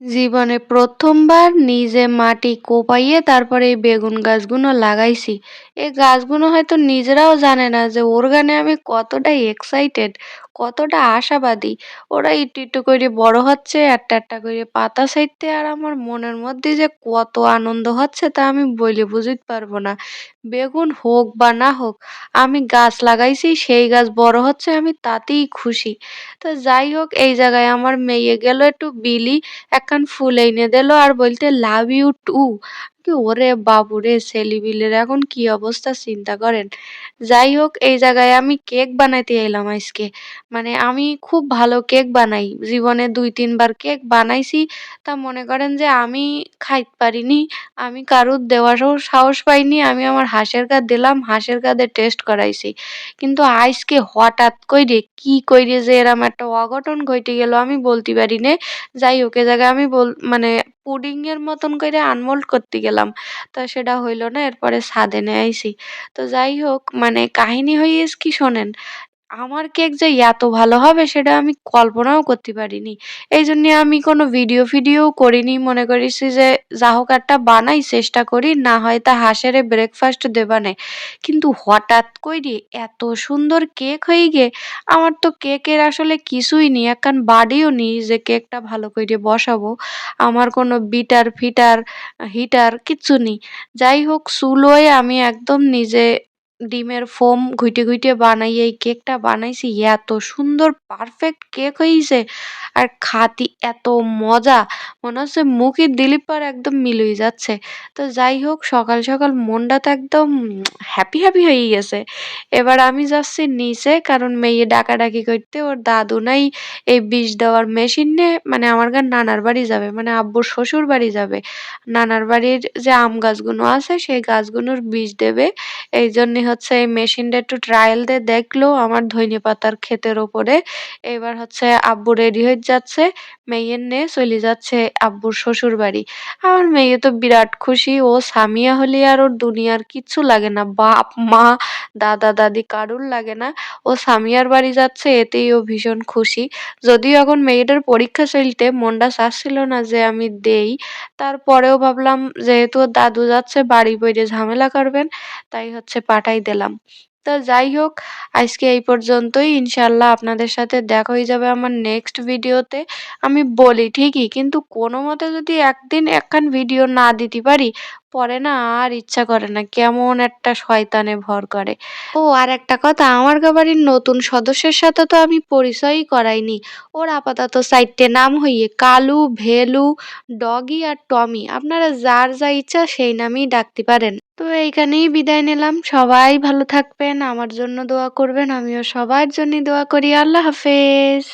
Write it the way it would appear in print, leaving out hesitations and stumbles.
জীবনে ১ম বার নিজে মাটি কোপাইয়ে তারপরে এই বেগুন গাছগুলো লাগাইছি। এই গাছগুলো হয়তো নিজেরাও জানে না যে ওর আমি কতটা এক্সাইটেড, কতটা আশাবাদী। ওরা একটু, একটু করে বড় হচ্ছে, একটা, একটা করে পাতা ছাইড়তে আর আমার মনের মধ্যে যে কত আনন্দ হচ্ছে তা আমি বইলে বুঝিতে পারবো না। বেগুন হোক বা না হোক, আমি গাছ লাগাইছি সেই গাছ বড় হচ্ছে আমি তাতেই খুশি। তো যাই হোক এই জায়গায় আমার মেয়ে গেল একটু বিলি একখান ফুল এনে দিল আর বলতে লাভ ইউ টু। ওরে বাবুরে ছেলিপিলের এখন কি অবস্থা চিন্তা করেন। যাই হোক এই জায়গায় আমি কেক বানাইতে এলাম আজকে। মানে আমি খুব ভালো কেক বানাই। জীবনে ২-৩ বার কেক বানাইছি। তা মনে করেন যে আমি খাইতে পারিনি। আমি কারুর দেওয়ারও সাহস পাইনি। আমি আমার হাঁসের গা দিলাম, হাঁসের গা দিয়ে টেস্ট করাইছি। কিন্তু আইজকে হঠাৎ কইরে কি কইরে যে এরম একটা অঘটন ঘইটে গেল আমি বলতে পারি নে। যাই হোক এ জায়গায় আমি মানে পুডিং এর মতন কইরা আনমোল্ড করতে গেলাম। তো সেটা হইল না। এরপরে ছাদে নিয়ে আইছি। তো যাই হোক মানে কাহিনী হইছে কি শোনেন। আমার কেক যে এত ভালো হবে সেটা আমি কল্পনাও করতে পারিনি। এইজন্যে আমি কোনো ভিডিও-ফিডিও করিনি। মনে করিছি যে যা হোক একটা বানাই চেষ্টা করি, না হয় তা হাঁসেরে ব্রেকফাস্ট দেবানে। কিন্তু হঠাৎ কইরে এত সুন্দর কেক হয়ে গে, আমার তো কেকের আসলে কিছুই নি, একখান বাড়িও নি যে কেকটা ভালো কইরে বসাবো। আমার কোনো বিটার-ফিটার, হিটার কিচ্ছু নি। যাই হোক চুলোয় আমি একদম নিজে ডিমের ফোম ঘুইটে, ঘুইটে বানাইয়ে এই কেকটা বানাইছি। এত সুন্দর পারফেক্ট কেক হইছে আর খাতি এত মজা। মনে হচ্ছে মুখে দিলে পরে একদম মিলই যাচ্ছে। তো যাই হোক সকাল, সকাল মনটা তো একদম হ্যাপি, হ্যাপি হয়ে গেছে। এবার আমি যাচ্ছি নিচে কারণ মেয়ে ডাকাডাকি করতে ওর দাদু নাই এই বিষ দেওয়ার মেশিন নিয়ে মানে আমার নানার বাড়ি যাবে। মানে আব্বুর শ্বশুর বাড়ি যাবে। নানার বাড়ির যে আম গাছগুলো আছে সেই গাছগুলোর বিষ দেবে। এইজন্যে হচ্ছে এই মেশিনটা একটু ট্রায়াল দিয়ে দেখলো আমার ধইনেপাতার ক্ষেতের ওপরে। এবার হচ্ছে আব্বু রেডি হয়ে যাচ্ছে। মেইয়ের নিয়ে চলে যাচ্ছে আব্বুর শ্বশুর বাড়ি। আমার মেয়ে তো বিরাট খুশি। ও সামিয়া হলে আর ওর দুনিয়ার কিচ্ছু লাগে না। বাপ, মা, দাদা, দাদি কারুর লাগে না। ও সামিয়ার বাড়ি যাচ্ছে এতেই ও ভীষণ খুশি। যদিও এখন মেয়েটার পরীক্ষা চলতে মনটা চাচ্ছিল না যে আমি দেই। তারপরেও ভাবলাম যেহেতু ওর দাদু যাচ্ছে বাড়ি বইরে ঝামেলা করবেন তাই হচ্ছে পাঠাই দিলাম। তো যাই হোক আজকে এই পর্যন্তই। ইনশাআল্লাহ আপনাদের সাথে দেখা হয়ে যাবে আমার নেক্সট ভিডিওতে। আমি বলি ঠিকই কিন্তু কোনোমতে যদি একদিন একখান ভিডিও না দিতে পারি পরে না আর ইচ্ছা করে না। কেমন একটা শয়তানে ভর করে। ও আরেকটা কথা আমার বাড়ির নতুন সদস্যের সাথে তো আমি পরিচয়ই করাইনি। ওর আপাতত ৪ টে নাম হইয়ে কালু, ভেলু, ডগি আর টমি। আপনারা যার যা ইচ্ছা সেই নামেই ডাকতে পারেন। তো এইখানেই বিদায় নিলাম। সবাই ভালো থাকবেন, আমার জন্য দোয়া করবেন। আমিও সবার জন্য দোয়া করি। আল্লাহ হাফেজ।